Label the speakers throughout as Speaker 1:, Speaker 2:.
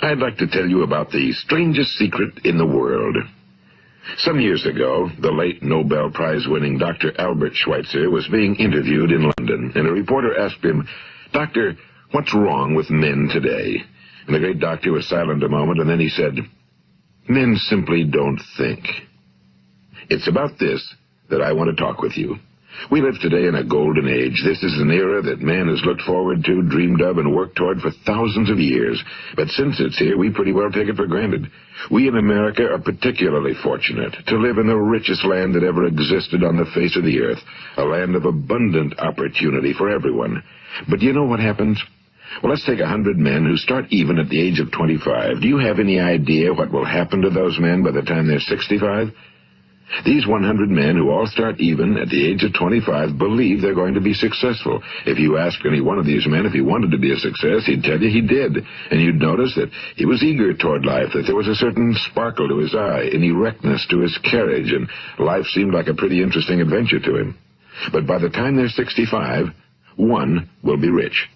Speaker 1: I'd like to tell you about the strangest secret in the world. Some years ago, the late Nobel Prize-winning Dr. Albert Schweitzer was being interviewed in London, and a reporter asked him, "Doctor, what's wrong with men today?" And the great doctor was silent a moment, and then he said, "Men simply don't think." It's about this that I want to talk with you. We live today in a golden age. This is an era that man has looked forward to, dreamed of, and worked toward for thousands of years. But since it's here, we pretty well take it for granted. We in America are particularly fortunate to live in the richest land that ever existed on the face of the earth, a land of abundant opportunity for everyone. But you know what happens? Well, let's take 100 men who start even at the age of 25. Do you have any idea what will happen to those men by the time they're 65? These 100 men who all start even at the age of 25 believe they're going to be successful. If you asked any one of these men if he wanted to be a success, he'd tell you he did. And you'd notice that he was eager toward life, that there was a certain sparkle to his eye, an erectness to his carriage, and life seemed like a pretty interesting adventure to him. But by the time they're 65, 1 will be rich.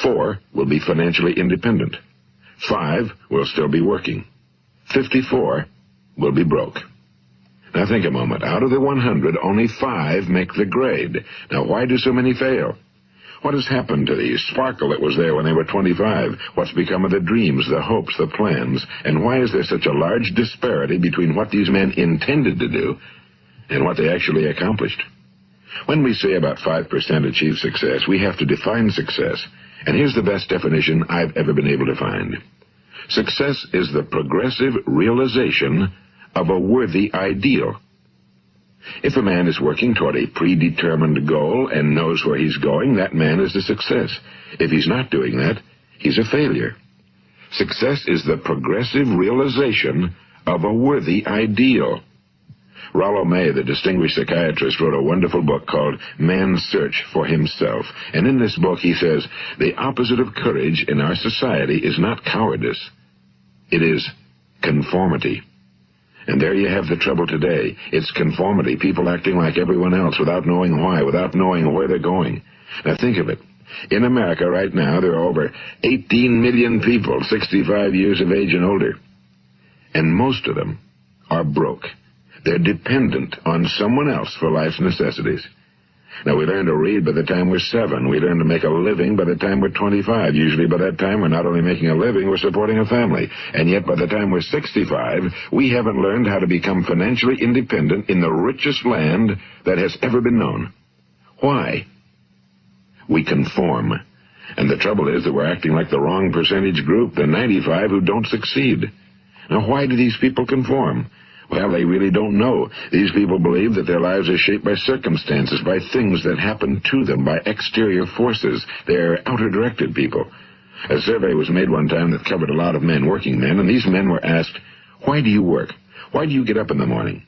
Speaker 1: 4 will be financially independent. 5 will still be working. 54 will be broke. Now think a moment. Out of the 100, only 5 make the grade. Now why do so many fail? What has happened to the sparkle that was there when they were 25? What's become of the dreams, the hopes, the plans? And why is there such a large disparity between what these men intended to do and what they actually accomplished? When we say about 5% achieve success, we have to define success. And here's the best definition I've ever been able to find. Success is the progressive realization of a worthy ideal. If a man is working toward a predetermined goal and knows where he's going, that man is a success. If he's not doing that, he's a failure. Success is the progressive realization of a worthy ideal. Rollo May, the distinguished psychiatrist, wrote a wonderful book called Man's Search for Himself. And in this book he says, the opposite of courage in our society is not cowardice. It is conformity. And there you have the trouble today. It's conformity, people acting like everyone else without knowing why, without knowing where they're going. Now think of it. In America right now, there are over 18 million people 65 years of age and older. And most of them are broke. They're dependent on someone else for life's necessities. Now, we learn to read by the time we're 7. We learn to make a living by the time we're 25. Usually by that time, we're not only making a living, we're supporting a family. And yet by the time we're 65, we haven't learned how to become financially independent in the richest land that has ever been known. Why? We conform. And the trouble is that we're acting like the wrong percentage group, the 95 who don't succeed. Now, why do these people conform? Well, they really don't know. These people believe that their lives are shaped by circumstances, by things that happen to them, by exterior forces. They're outer-directed people. A survey was made one time that covered a lot of men, working men, and these men were asked, why do you work? Why do you get up in the morning?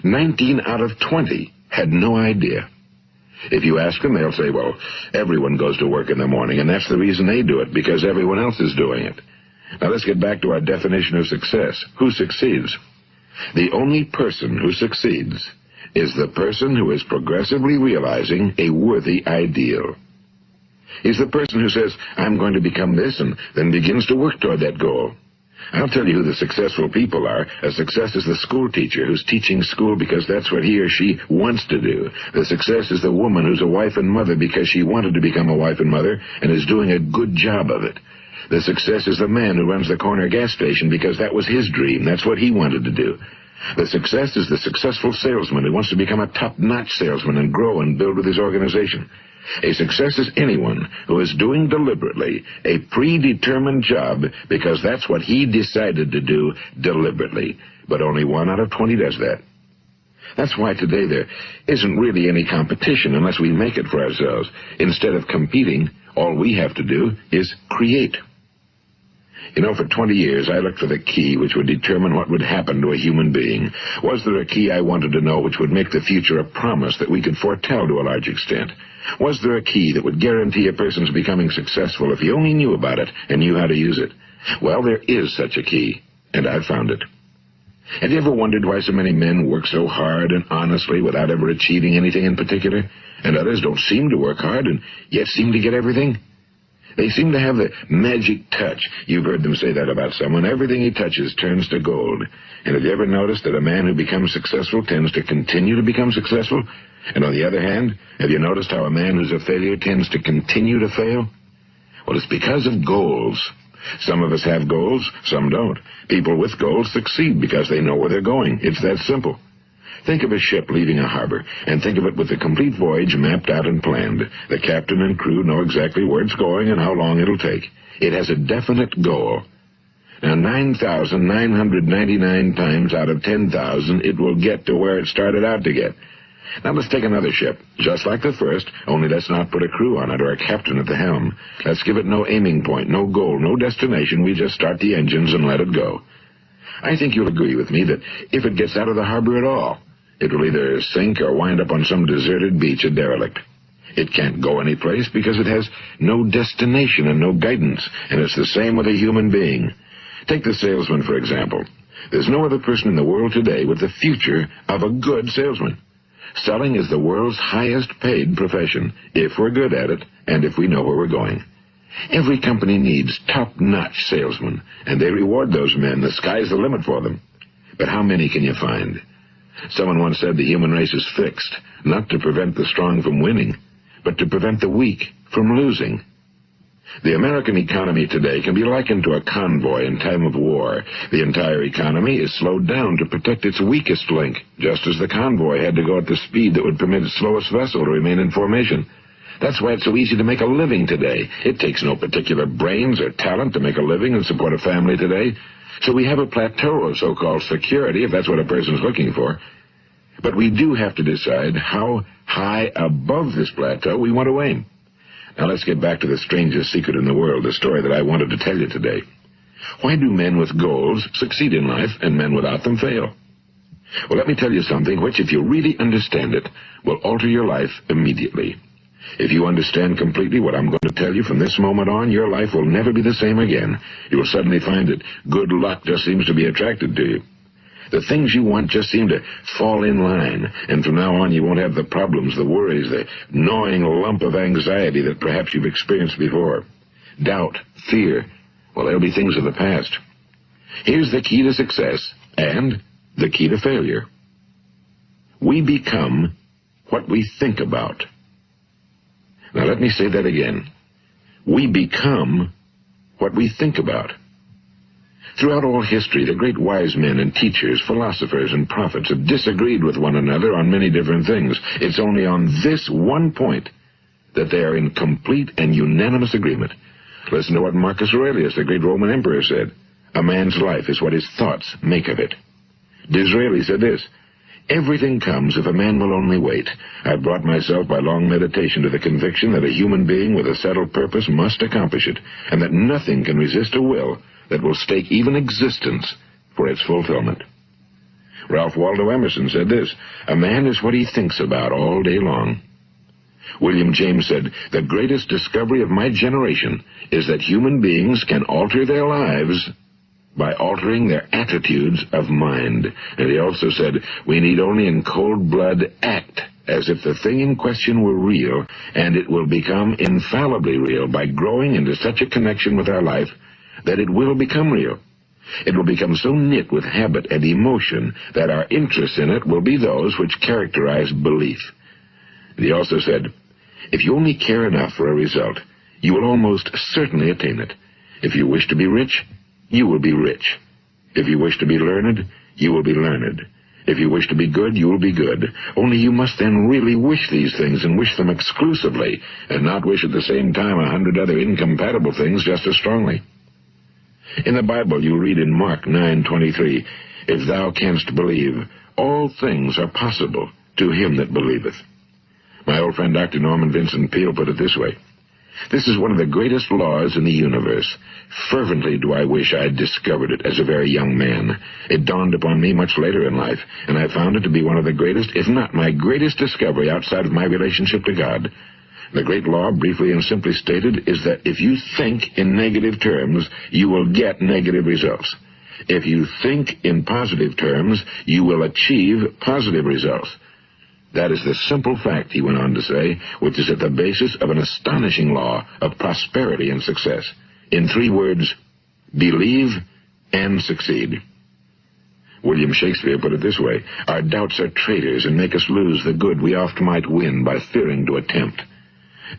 Speaker 1: 19 out of 20 had no idea. If you ask them, they'll say, well, everyone goes to work in the morning, and that's the reason they do it, because everyone else is doing it. Now let's get back to our definition of success. Who succeeds? The only person who succeeds is the person who is progressively realizing a worthy ideal. He's the person who says, I'm going to become this, and then begins to work toward that goal. I'll tell you who the successful people are. A success is the school teacher who's teaching school because that's what he or she wants to do. The success is the woman who's a wife and mother because she wanted to become a wife and mother and is doing a good job of it. The success is the man who runs the corner gas station because that was his dream. That's what he wanted to do. The success is the successful salesman who wants to become a top-notch salesman and grow and build with his organization. A success is anyone who is doing deliberately a predetermined job because that's what he decided to do deliberately. But only 1 out of 20 does that. That's why today there isn't really any competition unless we make it for ourselves. Instead of competing, all we have to do is create. You know, for 20 years, I looked for the key which would determine what would happen to a human being. Was there a key I wanted to know which would make the future a promise that we could foretell to a large extent? Was there a key that would guarantee a person's becoming successful if he only knew about it and knew how to use it? Well, there is such a key, and I've found it. Have you ever wondered why so many men work so hard and honestly without ever achieving anything in particular, and others don't seem to work hard and yet seem to get everything? They seem to have the magic touch. You've heard them say that about someone. Everything he touches turns to gold. And have you ever noticed that a man who becomes successful tends to continue to become successful? And on the other hand, have you noticed how a man who's a failure tends to continue to fail? Well, it's because of goals. Some of us have goals, some don't. People with goals succeed because they know where they're going. It's that simple. Think of a ship leaving a harbor, and think of it with the complete voyage mapped out and planned. The captain and crew know exactly where it's going and how long it'll take. It has a definite goal. Now, 9,999 times out of 10,000, it will get to where it started out to get. Now, let's take another ship, just like the first, only let's not put a crew on it or a captain at the helm. Let's give it no aiming point, no goal, no destination. We just start the engines and let it go. I think you'll agree with me that if it gets out of the harbor at all, it will either sink or wind up on some deserted beach, a derelict. It can't go anyplace because it has no destination and no guidance, and it's the same with a human being. Take the salesman, for example. There's no other person in the world today with the future of a good salesman. Selling is the world's highest-paid profession, if we're good at it and if we know where we're going. Every company needs top-notch salesmen, and they reward those men. The sky's the limit for them. But how many can you find? Someone once said the human race is fixed, not to prevent the strong from winning, but to prevent the weak from losing. The American economy today can be likened to a convoy in time of war. The entire economy is slowed down to protect its weakest link, just as the convoy had to go at the speed that would permit its slowest vessel to remain in formation. That's why it's so easy to make a living today. It takes no particular brains or talent to make a living and support a family today. So we have a plateau of so-called security, if that's what a person's looking for. But we do have to decide how high above this plateau we want to aim. Now let's get back to the strangest secret in the world, the story that I wanted to tell you today. Why do men with goals succeed in life and men without them fail? Well, let me tell you something which, if you really understand it, will alter your life immediately. If you understand completely what I'm going to tell you from this moment on, your life will never be the same again. You will suddenly find that good luck just seems to be attracted to you. The things you want just seem to fall in line, and from now on you won't have the problems, the worries, the gnawing lump of anxiety that perhaps you've experienced before. Doubt, fear, well, they'll be things of the past. Here's the key to success and the key to failure. We become what we think about. Now let me say that again. We become what we think about. Throughout all history, the great wise men and teachers, philosophers and prophets have disagreed with one another on many different things. It's only on this one point that they are in complete and unanimous agreement. Listen to what Marcus Aurelius, the great Roman emperor, said. A man's life is what his thoughts make of it. Disraeli said this. Everything comes if a man will only wait. I've brought myself by long meditation to the conviction that a human being with a settled purpose must accomplish it, and that nothing can resist a will that will stake even existence for its fulfillment. Ralph Waldo Emerson said this, a man is what he thinks about all day long. William James said, the greatest discovery of my generation is that human beings can alter their lives by altering their attitudes of mind. And he also said, we need only in cold blood act as if the thing in question were real, and it will become infallibly real by growing into such a connection with our life that it will become real. It will become so knit with habit and emotion that our interest in it will be those which characterize belief. And he also said, if you only care enough for a result, you will almost certainly attain it. If you wish to be rich, you will be rich. If you wish to be learned, you will be learned. If you wish to be good, you will be good. Only you must then really wish these things and wish them exclusively, and not wish at the same time 100 other incompatible things just as strongly. In the Bible, you read in Mark 9:23, if thou canst believe, all things are possible to him that believeth. My old friend Dr. Norman Vincent Peale put it this way, this is one of the greatest laws in the universe. Fervently do I wish I had discovered it as a very young man. It dawned upon me much later in life, and I found it to be one of the greatest, if not my greatest discovery outside of my relationship to God. The great law, briefly and simply stated, is that if you think in negative terms, you will get negative results. If you think in positive terms, you will achieve positive results. That is the simple fact, he went on to say, which is at the basis of an astonishing law of prosperity and success. In 3 words, believe and succeed. William Shakespeare put it this way: our doubts are traitors and make us lose the good we oft might win by fearing to attempt.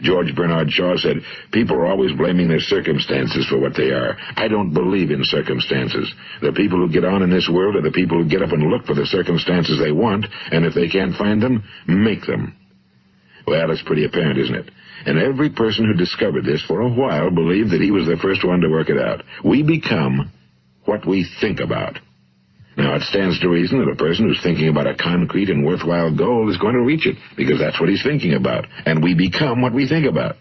Speaker 1: George Bernard Shaw said, people are always blaming their circumstances for what they are. I don't believe in circumstances. The people who get on in this world are the people who get up and look for the circumstances they want, and if they can't find them, make them. Well, it's pretty apparent, isn't it? And every person who discovered this for a while believed that he was the first one to work it out. We become what we think about. Now, it stands to reason that a person who's thinking about a concrete and worthwhile goal is going to reach it, because that's what he's thinking about, and we become what we think about.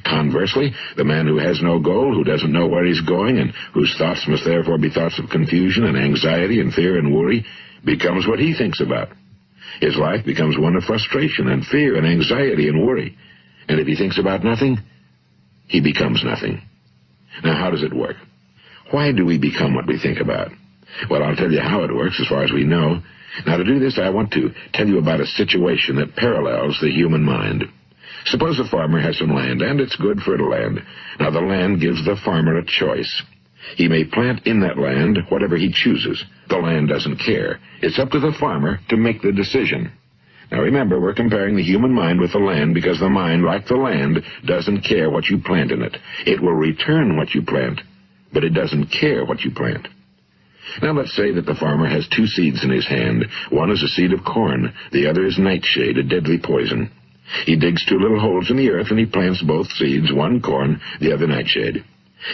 Speaker 1: Conversely, the man who has no goal, who doesn't know where he's going, and whose thoughts must therefore be thoughts of confusion and anxiety and fear and worry, becomes what he thinks about. His life becomes one of frustration and fear and anxiety and worry. And if he thinks about nothing, he becomes nothing. Now, how does it work? Why do we become what we think about? Well, I'll tell you how it works as far as we know. Now, to do this, I want to tell you about a situation that parallels the human mind. Suppose a farmer has some land, and it's good fertile land. Now, the land gives the farmer a choice. He may plant in that land whatever he chooses. The land doesn't care. It's up to the farmer to make the decision. Now, remember, we're comparing the human mind with the land because the mind, like the land, doesn't care what you plant in it. It will return what you plant, but it doesn't care what you plant. Now, let's say that the farmer has 2 seeds in his hand. One is a seed of corn. The other is nightshade, a deadly poison. He digs 2 little holes in the earth, and he plants both seeds, one corn, the other nightshade.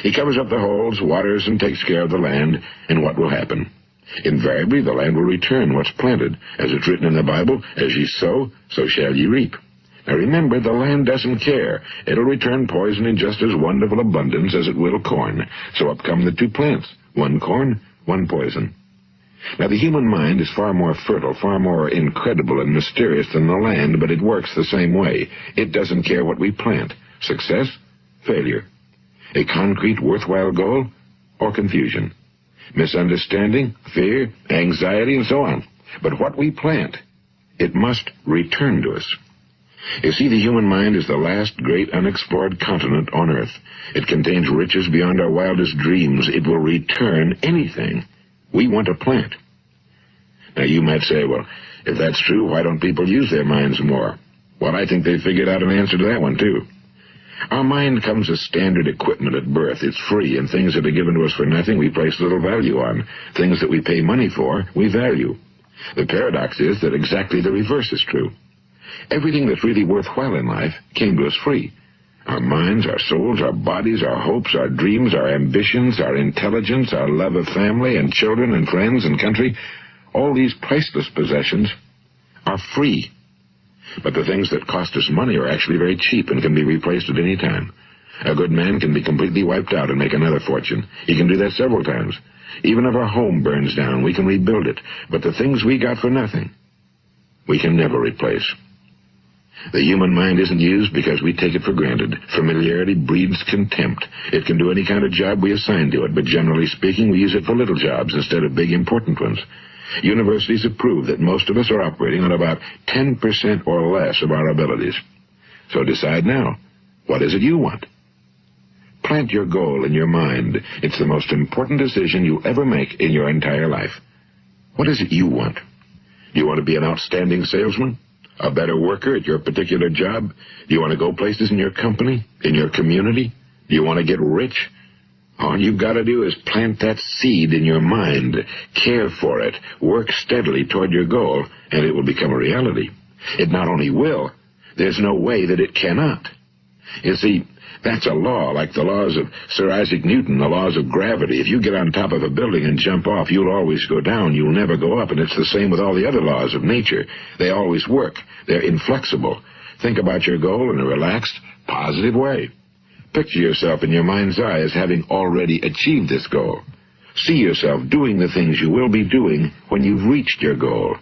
Speaker 1: He covers up the holes, waters, and takes care of the land, and what will happen? Invariably, the land will return what's planted. As it's written in the Bible, as ye sow, so shall ye reap. Now remember, the land doesn't care. It'll return poison in just as wonderful abundance as it will corn. So up come the 2 plants, one corn, one poison. Now, the human mind is far more fertile, far more incredible and mysterious than the land, but it works the same way. It doesn't care what we plant. Success, failure. A concrete, worthwhile goal, or confusion. Misunderstanding, fear, anxiety, and so on. But what we plant, it must return to us. You see, the human mind is the last great unexplored continent on Earth. It contains riches beyond our wildest dreams. It will return anything we want to plant. Now, you might say, well, if that's true, why don't people use their minds more? Well, I think they figured out an answer to that one, too. Our mind comes as standard equipment at birth. It's free, and things that are given to us for nothing we place little value on. Things that we pay money for, we value. The paradox is that exactly the reverse is true. Everything that's really worthwhile in life came to us free. Our minds, our souls, our bodies, our hopes, our dreams, our ambitions, our intelligence, our love of family and children and friends and country, all these priceless possessions are free. But the things that cost us money are actually very cheap and can be replaced at any time. A good man can be completely wiped out and make another fortune. He can do that several times. Even if our home burns down, we can rebuild it. But the things we got for nothing, we can never replace. The human mind isn't used because we take it for granted. Familiarity breeds contempt. It can do any kind of job we assign to it, but generally speaking, we use it for little jobs instead of big, important ones. Universities have proved that most of us are operating on about 10% or less of our abilities. So decide now, what is it you want? Plant your goal in your mind. It's the most important decision you'll ever make in your entire life. What is it you want? Do you want to be an outstanding salesman? A better worker at your particular job? Do you want to go places in your company, in your community? Do you want to get rich? All you've got to do is plant that seed in your mind, care for it, work steadily toward your goal, and it will become a reality. It not only will, there's no way that it cannot. You see, that's a law, like the laws of Sir Isaac Newton, the laws of gravity. If you get on top of a building and jump off, you'll always go down. You'll never go up, and it's the same with all the other laws of nature. They always work. They're inflexible. Think about your goal in a relaxed, positive way. Picture yourself in your mind's eye as having already achieved this goal. See yourself doing the things you will be doing when you've reached your goal.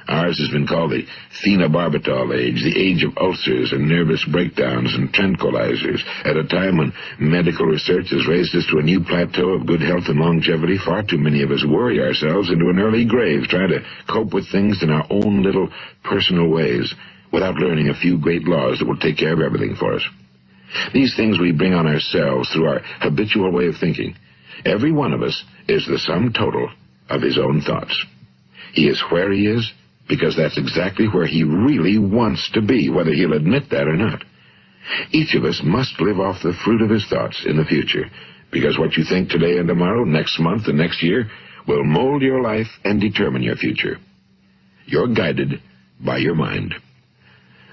Speaker 1: Ours has been called the phenobarbital age, the age of ulcers and nervous breakdowns and tranquilizers, at a time when medical research has raised us to a new plateau of good health and longevity. Far too many of us worry ourselves into an early grave, trying to cope with things in our own little personal ways, without learning a few great laws that will take care of everything for us. These things we bring on ourselves through our habitual way of thinking. Every one of us is the sum total of his own thoughts. He is where he is because that's exactly where he really wants to be, whether he'll admit that or not. Each of us must live off the fruit of his thoughts in the future, because what you think today and tomorrow, next month and next year, will mold your life and determine your future. You're guided by your mind.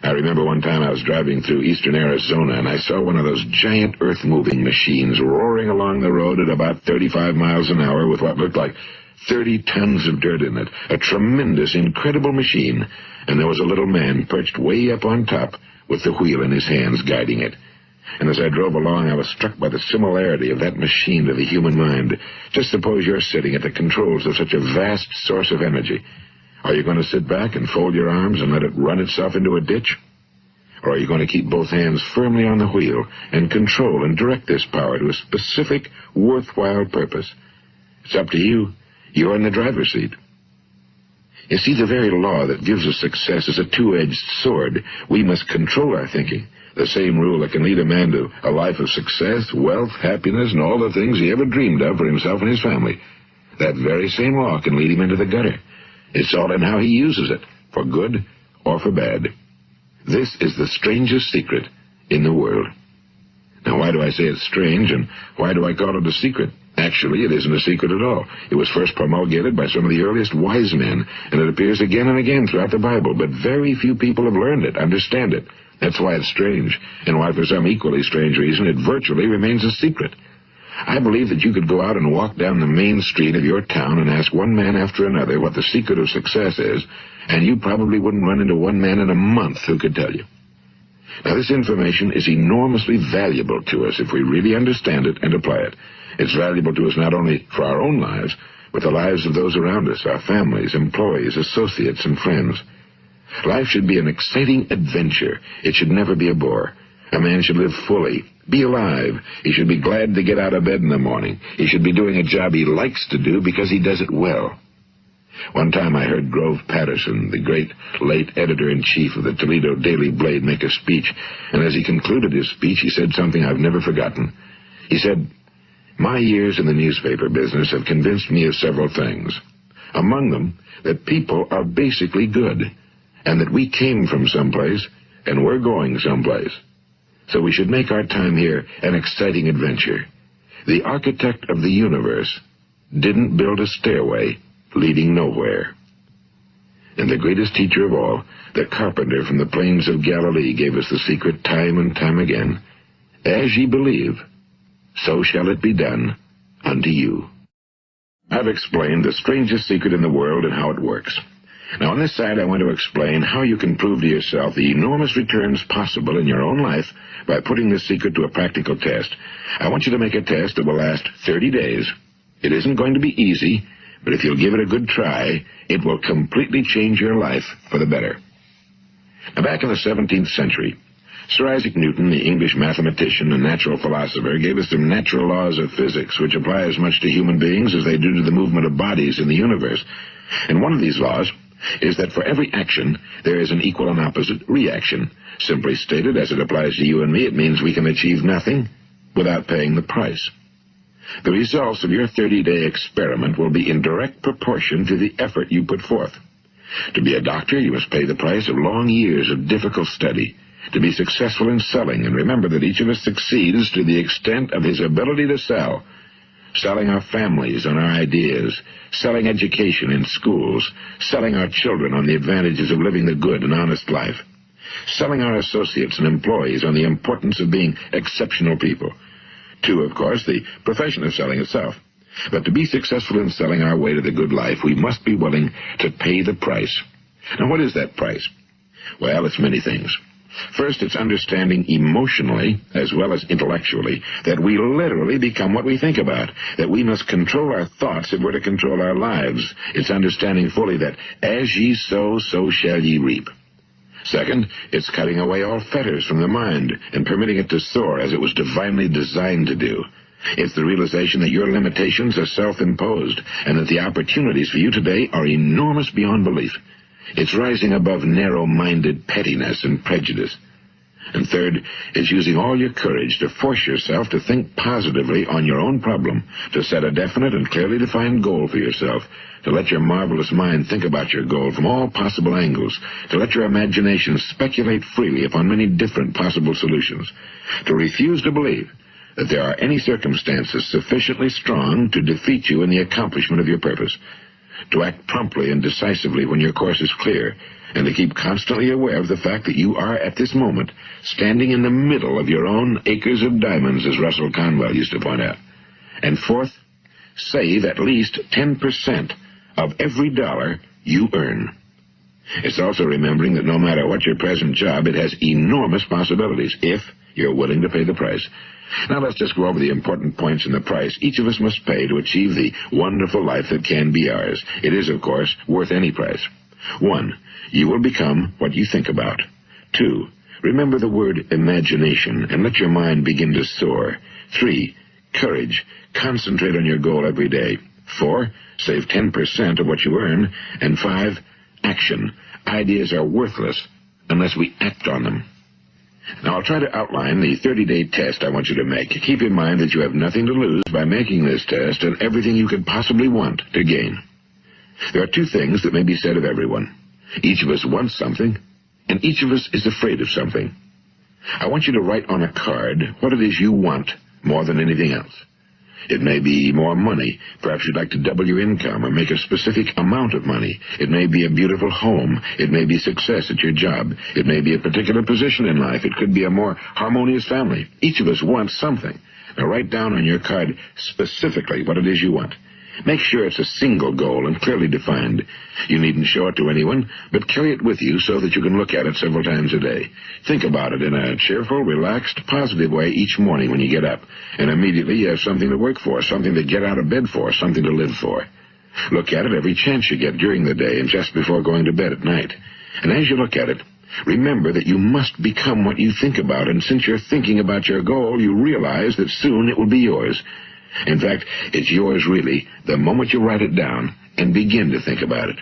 Speaker 1: I remember one time I was driving through eastern Arizona, and I saw one of those giant earth-moving machines roaring along the road at about 35 miles an hour with what looked like 30 tons of dirt in it. A tremendous, incredible machine, and there was a little man perched way up on top with the wheel in his hands guiding it. And as I drove along, I was struck by the similarity of that machine to the human mind. Just suppose you're sitting at the controls of such a vast source of energy. Are you going to sit back and fold your arms and let it run itself into a ditch? Or are you going to keep both hands firmly on the wheel and control and direct this power to a specific, worthwhile purpose? It's up to you. You're in the driver's seat. You see, the very law that gives us success is a two-edged sword. We must control our thinking. The same rule that can lead a man to a life of success, wealth, happiness, and all the things he ever dreamed of for himself and his family. That very same law can lead him into the gutter. It's all in how he uses it, for good or for bad. This is the strangest secret in the world. Now, why do I say it's strange, and why do I call it a secret? Actually, it isn't a secret at all. It was first promulgated by some of the earliest wise men, and it appears again and again throughout the Bible, but very few people have learned it, understand it. That's why it's strange, and why for some equally strange reason it virtually remains a secret. I believe that you could go out and walk down the main street of your town and ask one man after another what the secret of success is, and you probably wouldn't run into one man in a month who could tell you. Now, this information is enormously valuable to us if we really understand it and apply it. It's valuable to us not only for our own lives, but the lives of those around us, our families, employees, associates, and friends. Life should be an exciting adventure. It should never be a bore. A man should live fully, be alive. He should be glad to get out of bed in the morning. He should be doing a job he likes to do because he does it well. One time I heard Grove Patterson, the great late editor-in-chief of the Toledo Daily Blade, make a speech, and as he concluded his speech, he said something I've never forgotten. He said, "My years in the newspaper business have convinced me of several things. Among them, that people are basically good, and that we came from someplace, and we're going someplace. So we should make our time here an exciting adventure. The architect of the universe didn't build a stairway leading nowhere." And the greatest teacher of all, the carpenter from the plains of Galilee, gave us the secret time and time again. As ye believe, so shall it be done unto you. I've explained the strangest secret in the world and how it works. Now, on this side, I want to explain how you can prove to yourself the enormous returns possible in your own life by putting this secret to a practical test. I want you to make a test that will last 30 days. It isn't going to be easy, but if you'll give it a good try, it will completely change your life for the better. Now, back in the 17th century, Sir Isaac Newton, the English mathematician and natural philosopher, gave us some natural laws of physics which apply as much to human beings as they do to the movement of bodies in the universe. And one of these laws is that for every action, there is an equal and opposite reaction. Simply stated, as it applies to you and me, it means we can achieve nothing without paying the price. The results of your 30-day experiment will be in direct proportion to the effort you put forth. To be a doctor, you must pay the price of long years of difficult study. To be successful in selling, and remember that each of us succeeds to the extent of his ability to sell. Selling our families on our ideas, selling education in schools, selling our children on the advantages of living the good and honest life, selling our associates and employees on the importance of being exceptional people. To, of course, the profession of selling itself. But to be successful in selling our way to the good life, we must be willing to pay the price. Now, what is that price? Well, it's many things. First, it's understanding emotionally, as well as intellectually, that we literally become what we think about, that we must control our thoughts if we're to control our lives. It's understanding fully that as ye sow, so shall ye reap. Second, it's cutting away all fetters from the mind and permitting it to soar as it was divinely designed to do. It's the realization that your limitations are self-imposed and that the opportunities for you today are enormous beyond belief. It's rising above narrow-minded pettiness and prejudice. And third, it's using all your courage to force yourself to think positively on your own problem, to set a definite and clearly defined goal for yourself, to let your marvelous mind think about your goal from all possible angles, to let your imagination speculate freely upon many different possible solutions, to refuse to believe that there are any circumstances sufficiently strong to defeat you in the accomplishment of your purpose, to act promptly and decisively when your course is clear, and to keep constantly aware of the fact that you are, at this moment, standing in the middle of your own acres of diamonds, as Russell Conwell used to point out. And fourth, save at least 10% of every dollar you earn. It's also remembering that no matter what your present job, it has enormous possibilities, if you're willing to pay the price. Now let's just go over the important points in the price each of us must pay to achieve the wonderful life that can be ours. It is, of course, worth any price. 1. You will become what you think about. 2. Remember the word imagination and let your mind begin to soar. 3. Courage. Concentrate on your goal every day. 4. Save 10% of what you earn. And 5. Action. Ideas are worthless unless we act on them. Now, I'll try to outline the 30-day test I want you to make. Keep in mind that you have nothing to lose by making this test and everything you could possibly want to gain. There are 2 things that may be said of everyone. Each of us wants something, and each of us is afraid of something. I want you to write on a card what it is you want more than anything else. It may be more money. Perhaps you'd like to double your income or make a specific amount of money. It may be a beautiful home. It may be success at your job. It may be a particular position in life. It could be a more harmonious family. Each of us wants something. Now write down on your card specifically what it is you want. Make sure it's a single goal and clearly defined. You needn't show it to anyone, but carry it with you so that you can look at it several times a day. Think about it in a cheerful, relaxed, positive way each morning when you get up, and immediately you have something to work for, something to get out of bed for, something to live for. Look at it every chance you get during the day and just before going to bed at night. And as you look at it, remember that you must become what you think about, and since you're thinking about your goal, you realize that soon it will be yours. In fact, it's yours really the moment you write it down and begin to think about it.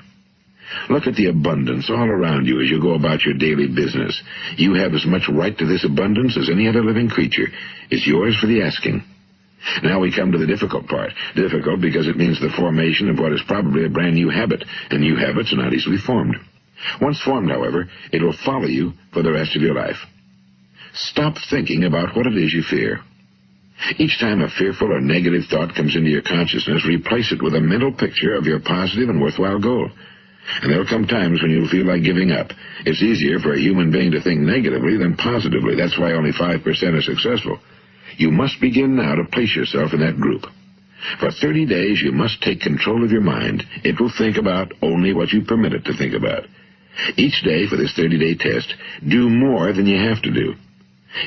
Speaker 1: Look at the abundance all around you as you go about your daily business. You have as much right to this abundance as any other living creature. It's yours for the asking. Now we come to the difficult part. Difficult because it means the formation of what is probably a brand new habit, and new habits are not easily formed. Once formed, however, it will follow you for the rest of your life. Stop thinking about what it is you fear. Each time a fearful or negative thought comes into your consciousness, replace it with a mental picture of your positive and worthwhile goal. And there'll come times when you'll feel like giving up. It's easier for a human being to think negatively than positively. That's why only 5% are successful. You must begin now to place yourself in that group. For 30 days, you must take control of your mind. It will think about only what you permit it to think about. Each day for this 30-day test, do more than you have to do.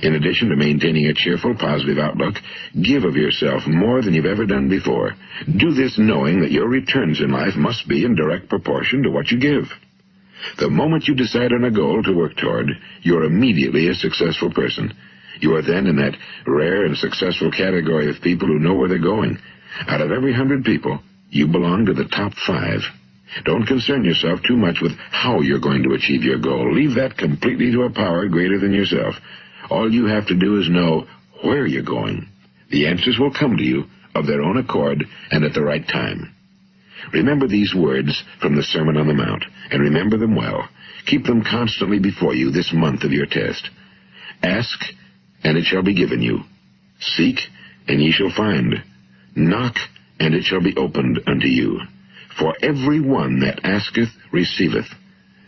Speaker 1: In addition to maintaining a cheerful, positive outlook, give of yourself more than you've ever done before. Do this knowing that your returns in life must be in direct proportion to what you give. The moment you decide on a goal to work toward, you're immediately a successful person. You are then in that rare and successful category of people who know where they're going. Out of every 100 people, you belong to the top 5. Don't concern yourself too much with how you're going to achieve your goal. Leave that completely to a power greater than yourself. All you have to do is know where you're going. The answers will come to you of their own accord and at the right time. Remember these words from the Sermon on the Mount, and remember them well. Keep them constantly before you this month of your test. Ask, and it shall be given you. Seek, and ye shall find. Knock, and it shall be opened unto you. For every one that asketh receiveth,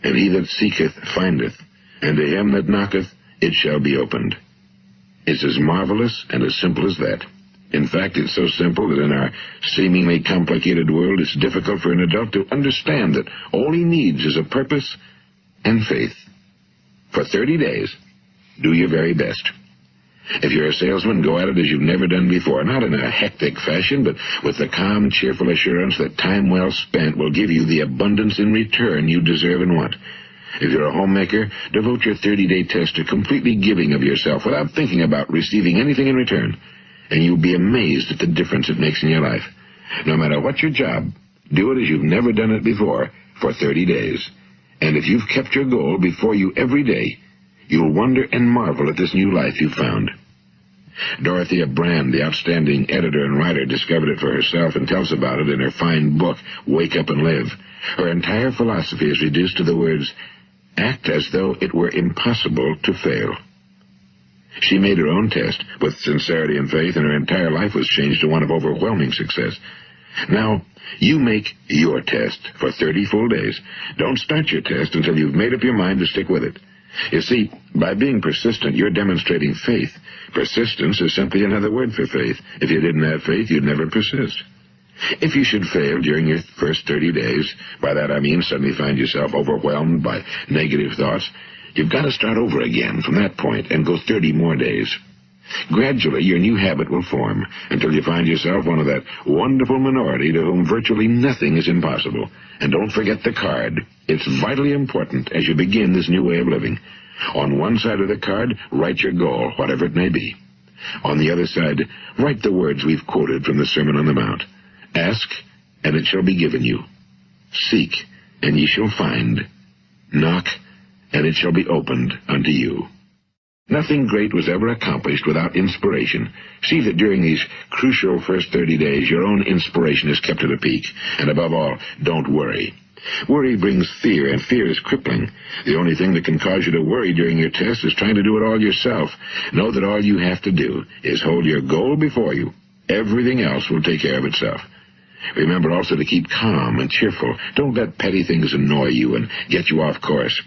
Speaker 1: and he that seeketh findeth, and to him that knocketh it shall be opened. It's as marvelous and as simple as that. In fact, it's so simple that in our seemingly complicated world, it's difficult for an adult to understand that all he needs is a purpose and faith. For 30 days, Do your very best. If you're a salesman, go at it as you've never done before, not in a hectic fashion, but with the calm, cheerful assurance that time well spent will give you the abundance in return you deserve and want. If you're a homemaker, devote your 30-day test to completely giving of yourself without thinking about receiving anything in return, and you'll be amazed at the difference it makes in your life. No matter what your job, do it as you've never done it before for 30 days. And if you've kept your goal before you every day, you'll wonder and marvel at this new life you've found. Dorothea Brand, the outstanding editor and writer, discovered it for herself and tells about it in her fine book, Wake Up and Live. Her entire philosophy is reduced to the words, act as though it were impossible to fail. She made her own test with sincerity and faith, and her entire life was changed to one of overwhelming success. Now, you make your test for 30 full days. Don't start your test until you've made up your mind to stick with it. You see, by being persistent, you're demonstrating faith. Persistence is simply another word for faith. If you didn't have faith, you'd never persist. If you should fail during your first 30 days, by that I mean suddenly find yourself overwhelmed by negative thoughts, you've got to start over again from that point and go 30 more days. Gradually, your new habit will form until you find yourself one of that wonderful minority to whom virtually nothing is impossible. And don't forget the card. It's vitally important as you begin this new way of living. On one side of the card, write your goal, whatever it may be. On the other side, write the words we've quoted from the Sermon on the Mount. Ask, and it shall be given you. Seek, and ye shall find. Knock, and it shall be opened unto you. Nothing great was ever accomplished without inspiration. See that during these crucial first 30 days, your own inspiration is kept at a peak. And above all, don't worry. Worry brings fear, and fear is crippling. The only thing that can cause you to worry during your test is trying to do it all yourself. Know that all you have to do is hold your goal before you. Everything else will take care of itself. Remember also to keep calm and cheerful. Don't let petty things annoy you and get you off course.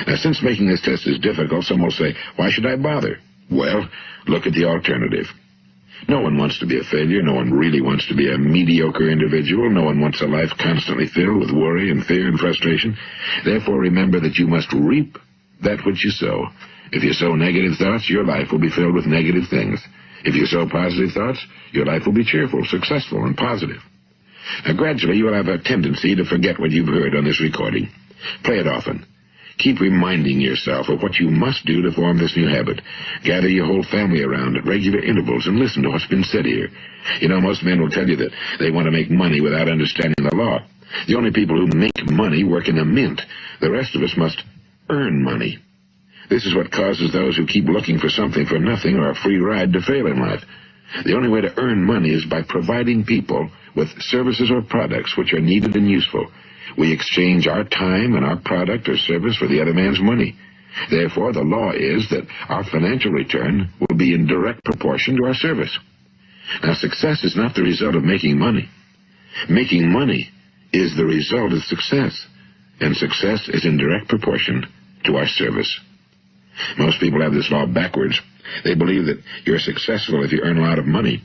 Speaker 1: Now, since making this test is difficult, some will say, why should I bother? Well, look at the alternative. No one wants to be a failure. No one really wants to be a mediocre individual. No one wants a life constantly filled with worry and fear and frustration. Therefore, remember that you must reap that which you sow. If you sow negative thoughts, your life will be filled with negative things. If you sow positive thoughts, your life will be cheerful, successful, and positive. Now, gradually, you will have a tendency to forget what you've heard on this recording. Play it often. Keep reminding yourself of what you must do to form this new habit. Gather your whole family around at regular intervals and listen to what's been said here. You know, most men will tell you that they want to make money without understanding the law. The only people who make money work in a mint. The rest of us must earn money. This is what causes those who keep looking for something for nothing or a free ride to fail in life. The only way to earn money is by providing people with services or products which are needed and useful. We exchange our time and our product or service for the other man's money. Therefore, the law is that our financial return will be in direct proportion to our service. Now, success is not the result of making money. Making money is the result of success, and success is in direct proportion to our service. Most people have this law backwards. They believe that you're successful if you earn a lot of money.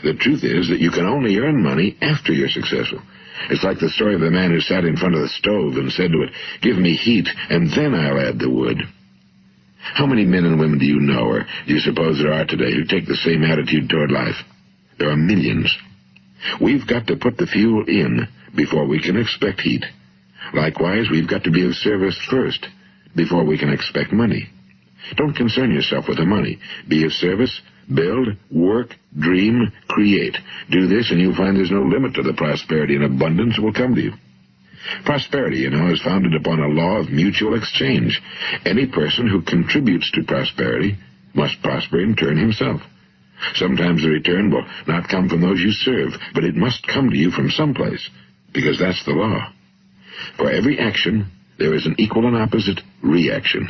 Speaker 1: The truth is that you can only earn money after you're successful. It's like the story of the man who sat in front of the stove and said to it, give me heat, and then I'll add the wood. How many men and women do you know, or do you suppose there are today, who take the same attitude toward life? There are millions. We've got to put the fuel in before we can expect heat. Likewise, we've got to be of service first before we can expect money. Don't concern yourself with the money. Be of service, build, work, dream, create. Do this, and you'll find there's no limit to the prosperity and abundance that will come to you. Prosperity, you know, is founded upon a law of mutual exchange. Any person who contributes to prosperity must prosper in turn himself. Sometimes the return will not come from those you serve, but it must come to you from someplace, because that's the law. For every action, there is an equal and opposite reaction.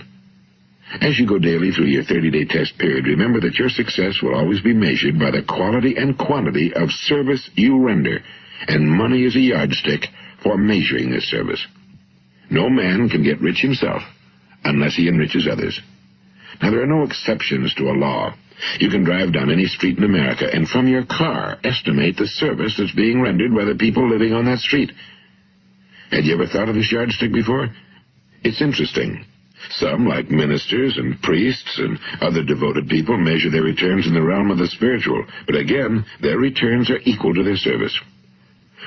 Speaker 1: As you go daily through your 30-day test period, remember that your success will always be measured by the quality and quantity of service you render, and money is a yardstick for measuring this service. No man can get rich himself unless he enriches others. Now, there are no exceptions to a law. You can drive down any street in America and from your car estimate the service that's being rendered by the people living on that street. Had you ever thought of this yardstick before? It's interesting. Some, like ministers and priests and other devoted people, measure their returns in the realm of the spiritual, but again, their returns are equal to their service.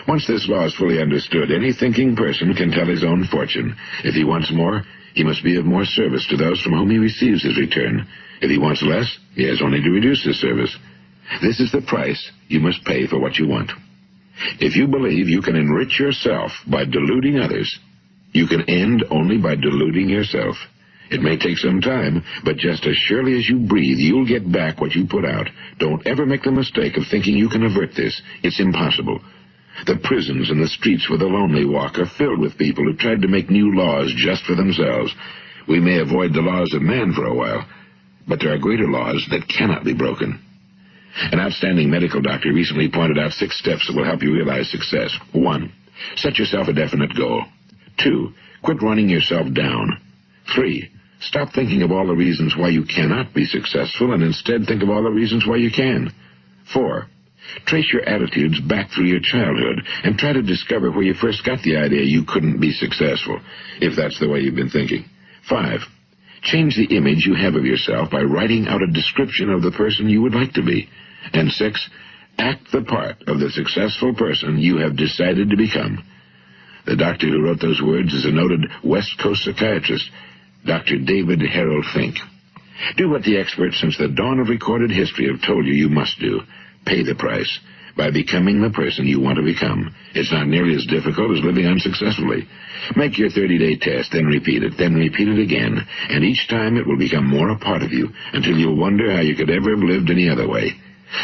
Speaker 1: Once this law is fully understood, any thinking person can tell his own fortune. If he wants more, he must be of more service to those from whom he receives his return. If he wants less, he has only to reduce his service. This is the price you must pay for what you want. If you believe you can enrich yourself by deluding others, you can end only by deluding yourself. It may take some time, but just as surely as you breathe, you'll get back what you put out. Don't ever make the mistake of thinking you can avert this. It's impossible. The prisons and the streets where the lonely walk are filled with people who tried to make new laws just for themselves. We may avoid the laws of man for a while, but there are greater laws that cannot be broken. An outstanding medical doctor recently pointed out 6 steps that will help you realize success. 1. Set yourself a definite goal. 2. Quit running yourself down. 3. Stop thinking of all the reasons why you cannot be successful and instead think of all the reasons why you can. 4. Trace your attitudes back through your childhood and try to discover where you first got the idea you couldn't be successful, if that's the way you've been thinking. 5. Change the image you have of yourself by writing out a description of the person you would like to be. And 6. Act the part of the successful person you have decided to become. The doctor who wrote those words is a noted West Coast psychiatrist, Dr. David Harold Fink. Do what the experts since the dawn of recorded history have told you you must do. Pay the price by becoming the person you want to become. It's not nearly as difficult as living unsuccessfully. Make your 30-day test, then repeat it again, and each time it will become more a part of you until you'll wonder how you could ever have lived any other way.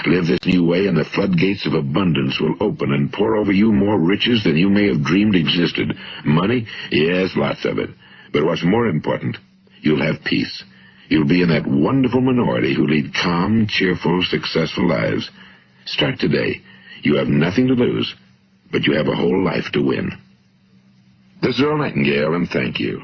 Speaker 1: Live this new way and the floodgates of abundance will open and pour over you more riches than you may have dreamed existed. Money? Yes, lots of it. But what's more important, you'll have peace. You'll be in that wonderful minority who lead calm, cheerful, successful lives. Start today. You have nothing to lose, but you have a whole life to win. This is Earl Nightingale, and thank you.